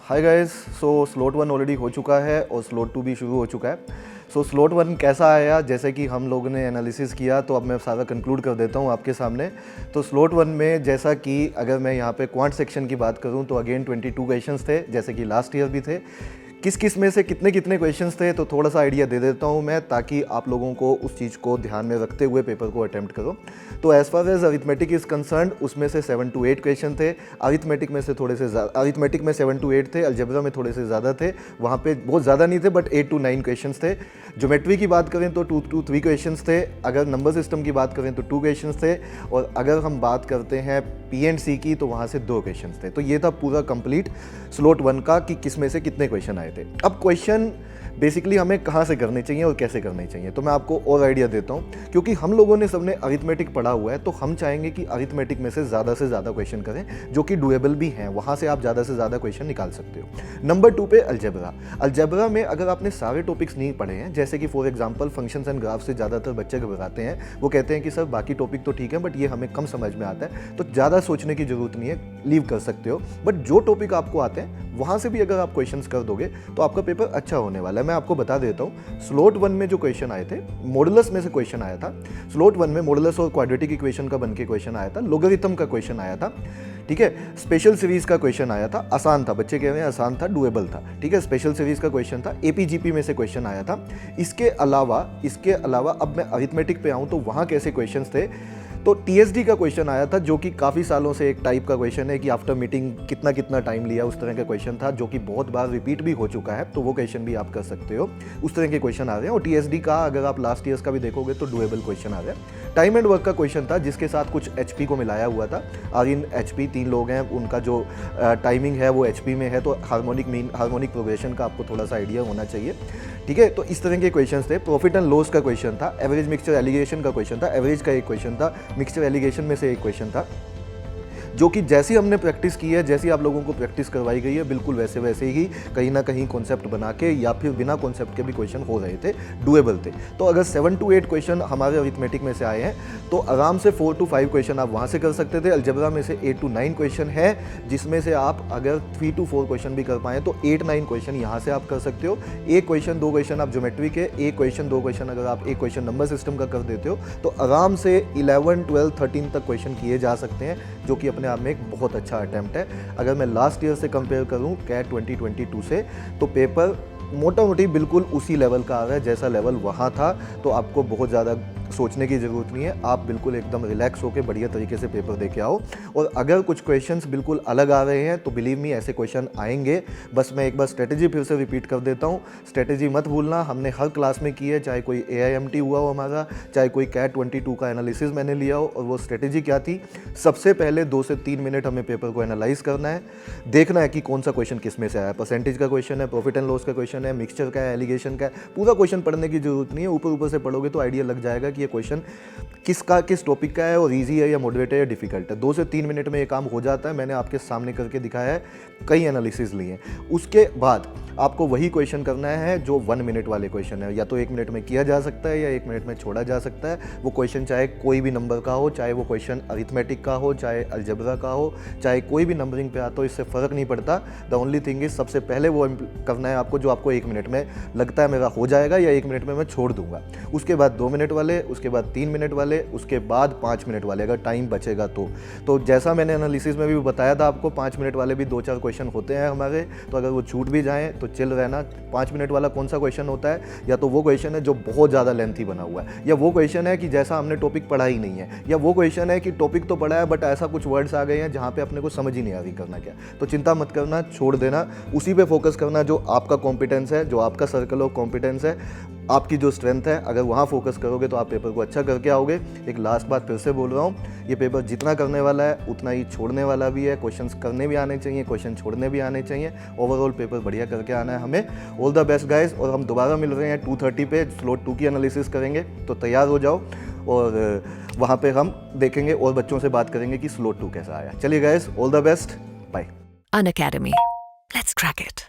Hi guys, सो slot 1 already हो चुका है और स्लॉट 2 भी शुरू हो चुका है। सो स्लॉट 1 कैसा आया, जैसे कि हम लोगों ने एनालिसिस किया, तो अब मैं सारा कंक्लूड कर देता हूँ आपके सामने। तो स्लॉट 1 में जैसा कि अगर मैं यहाँ पे क्वांट सेक्शन की बात करूँ तो अगेन 22 क्वेश्चंस थे, जैसे कि लास्ट ईयर भी थे। किस किस में से कितने कितने क्वेश्चंस थे तो थोड़ा सा आइडिया दे देता हूँ मैं, ताकि आप लोगों को उस चीज़ को ध्यान में रखते हुए पेपर को अटेम्प्ट करो। तो as far as arithmetic is concerned, उसमें से 7 to 8 क्वेश्चन थे। अरिथमेटिक में से थोड़े से अरिथमेटिक में 7 to 8 थे, अलजेब्रा में थोड़े से ज़्यादा थे, वहाँ पे बहुत ज़्यादा नहीं थे, बट 8 to 9 क्वेश्चंस थे। ज्योमेट्री की बात करें तो 2 to 3 क्वेश्चंस थे। अगर नंबर सिस्टम की बात करें तो 2 क्वेश्चंस थे, और अगर हम बात करते हैं P&C की तो वहाँ से 2 क्वेश्चंस थे। तो ये था पूरा कंप्लीट स्लॉट 1 का कि किस में से कितने क्वेश्चन आए थे। अब क्वेश्चन बेसिकली हमें कहाँ से करने चाहिए और कैसे करने चाहिए, तो मैं आपको और आइडिया देता हूँ। क्योंकि हम लोगों ने सबने अरिथमेटिक पढ़ा हुआ है, तो हम चाहेंगे कि अरिथमेटिक में से ज़्यादा क्वेश्चन करें जो कि डुएबल भी हैं, वहाँ से आप ज़्यादा से ज़्यादा क्वेश्चन निकाल सकते हो। नंबर 2 पे अलजेब्रा। अलजेब्रा में अगर आपने सारे टॉपिक्स नहीं पढ़े हैं, जैसे कि for example functions and graph से ज़्यादातर बच्चे घबराते हैं, वो कहते हैं कि सर बाकी टॉपिक तो ठीक है बट ये हमें कम समझ में आता है, तो ज़्यादा सोचने की ज़रूरत नहीं है, लीव कर सकते हो। बट जो टॉपिक आपको आते हैं वहाँ से भी अगर आप क्वेश्चंस कर दोगे तो आपका पेपर अच्छा होने वाला है। मैं आपको बता देता हूँ, स्लॉट 1 में जो क्वेश्चन आए थे, मॉडुलस में से क्वेश्चन आया था। स्लॉट 1 में मॉडुलस और क्वाड्रेटिक इक्वेशन का बन के क्वेश्चन आया था, लोगरिथम का क्वेश्चन आया था, ठीक है। स्पेशल सीरीज का क्वेश्चन आया था, आसान था, बच्चे कह रहे हैं आसान था, डुएबल था, ठीक है। स्पेशल सीरीज का क्वेश्चन था, एपीजीपी में से क्वेश्चन आया था। इसके अलावा अब मैं अरिथमेटिक पे आऊँ तो वहाँ कैसे क्वेश्चन थे। तो टीएसडी का क्वेश्चन आया था, जो कि काफ़ी सालों से एक टाइप का क्वेश्चन है कि आफ्टर मीटिंग कितना टाइम लिया, उस तरह का क्वेश्चन था, जो कि बहुत बार रिपीट भी हो चुका है, तो वो क्वेश्चन भी आप कर सकते हो। उस तरह के क्वेश्चन आ रहे हैं। और टीएसडी का अगर आप लास्ट ईयर्स का भी देखोगे तो डुएबल क्वेश्चन आ रहे हैं। टाइम एंड वर्क का क्वेश्चन था, जिसके साथ कुछ एचपी को मिलाया हुआ था। और इन एचपी 3 लोग हैं, उनका जो टाइमिंग है वो एचपी में है, तो हार्मोनिक प्रोग्रेशन का आपको थोड़ा सा आइडिया होना चाहिए, ठीक है। तो इस तरह के क्वेश्चंस थे। प्रॉफिट एंड लॉस का क्वेश्चन था, एवरेज मिक्सचर एलिगेशन का क्वेश्चन था, एवरेज का एक क्वेश्चन था, मिक्सचर एलिगेशन में से एक क्वेश्चन था, जो कि जैसी हमने प्रैक्टिस की है, जैसी आप लोगों को प्रैक्टिस करवाई गई है, बिल्कुल वैसे ही कहीं ना कहीं कॉन्सेप्ट बना के या फिर बिना कॉन्सेप्ट के भी क्वेश्चन हो रहे थे, डुएबल थे। तो अगर 7 to 8 क्वेश्चन हमारे अरिथमेटिक में से आए हैं, तो आराम से 4 to 5 क्वेश्चन आप वहाँ से कर सकते थे। अलजेब्रा में से 8 to 9 क्वेश्चन है, जिसमें से आप अगर 3 to 4 क्वेश्चन भी कर पाएँ तो 8-9 क्वेश्चन यहाँ से आप कर सकते हो। एक क्वेश्चन 2 क्वेश्चन आप ज्योमेट्री के, एक क्वेश्चन 2 क्वेश्चन अगर आप एक क्वेश्चन नंबर सिस्टम का कर देते हो, तो आराम से 11, 12, 13 तक क्वेश्चन किए जा सकते हैं, जो कि अपने आप में एक बहुत अच्छा अटेम्प्ट है। अगर मैं लास्ट ईयर से कंपेयर करूं कैट 2022 से, तो पेपर मोटा मोटी बिल्कुल उसी लेवल का आ रहा है जैसा लेवल वहाँ था। तो आपको बहुत ज़्यादा सोचने की ज़रूरत नहीं है, आप बिल्कुल एकदम रिलैक्स होकर बढ़िया तरीके से पेपर दे के आओ। और अगर कुछ क्वेश्चंस बिल्कुल अलग आ रहे हैं तो बिलीव मी ऐसे क्वेश्चन आएंगे। बस मैं एक बार स्ट्रेटेजी फिर से रिपीट कर देता हूँ, स्ट्रेटेजी मत भूलना, हमने हर क्लास में की है, चाहे कोई AIMT हुआ हो हमारा, चाहे कोई कैट 22 का एनालिसिस मैंने लिया हो। और वो स्ट्रेटेजी क्या थी, सबसे पहले 2 से 3 मिनट हमें पेपर को एनालाइज करना है, देखना है कि कौन सा क्वेश्चन किस में से आया। परसेंटेज का क्वेश्चन है, प्रॉफिट एंड लॉस का क्वेश्चन है, मिक्सचर का है, एलिगेशन का है। पूरा क्वेश्चन पढ़ने की जरूरत नहीं है, ऊपर से पढ़ोगे तो आइडिया लग जाएगा कि ये क्वेश्चन किस टॉपिक का है और इजी है या मॉडरेट है या डिफिकल्ट है। 2 से 3 मिनट में ये काम हो जाता है, मैंने आपके सामने करके दिखाया है, कई एनालिसिस लिए हैं। उसके बाद आपको वही क्वेश्चन करना है जो 1 मिनट वाले क्वेश्चन है, या तो 1 मिनट में किया जा सकता है या 1 मिनट में छोड़ा जा सकता है। वो क्वेश्चन चाहे कोई भी नंबर का हो, चाहे वो क्वेश्चन अरिथमेटिक का हो, चाहे अलजेब्रा का हो, चाहे कोई भी नंबरिंग पे आता हो, इससे फ़र्क नहीं पड़ता। द ओनली थिंग इज सबसे पहले वो करना है आपको जो आपको 1 मिनट में लगता है मेरा हो जाएगा या 1 मिनट में मैं छोड़ दूंगा। उसके बाद 2 मिनट वाले, उसके बाद 3 मिनट वाले, उसके बाद 5 मिनट वाले, अगर टाइम बचेगा तो जैसा मैंने एनालिसिस में भी बताया था आपको, 5 मिनट वाले भी 2-4 क्वेश्चन होते हैं हमारे, तो अगर वो छूट भी जाएँ तो चिल रहना। 5 मिनट वाला कौन सा क्वेश्चन होता है, या तो वो क्वेश्चन है जो बहुत ज़्यादा लेंथी बना हुआ है, या वो क्वेश्चन है कि जैसा हमने टॉपिक पढ़ा ही नहीं है, या वो क्वेश्चन है कि टॉपिक तो पढ़ा है बट ऐसा कुछ वर्ड्स आ गए हैं जहाँ पे अपने को समझ ही नहीं आ रही करना क्या। तो चिंता मत करना, छोड़ देना, उसी पे फोकस करना जो आपका कॉम्पिटेंस है, जो आपका सर्कल ऑफ कॉम्पिटेंस है, आपकी जो स्ट्रेंथ है। अगर वहाँ फोकस करोगे तो आप पेपर को अच्छा करके आओगे। एक लास्ट बात फिर से बोल रहा हूँ, ये पेपर जितना करने वाला है उतना ही छोड़ने वाला भी है। क्वेश्चंस करने भी आने चाहिए, क्वेश्चन छोड़ने भी आने चाहिए। ओवरऑल पेपर बढ़िया करके आना है हमें। All the best guys. और हम दोबारा मिल रहे हैं 2:30 पे, स्लॉट 2 की एनालिसिस करेंगे, तो तैयार हो जाओ। और वहाँ पे हम देखेंगे और बच्चों से बात करेंगे कि स्लॉट 2 कैसा आया। चलिए guys, all the best, bye. Unacademy. Let's crack it.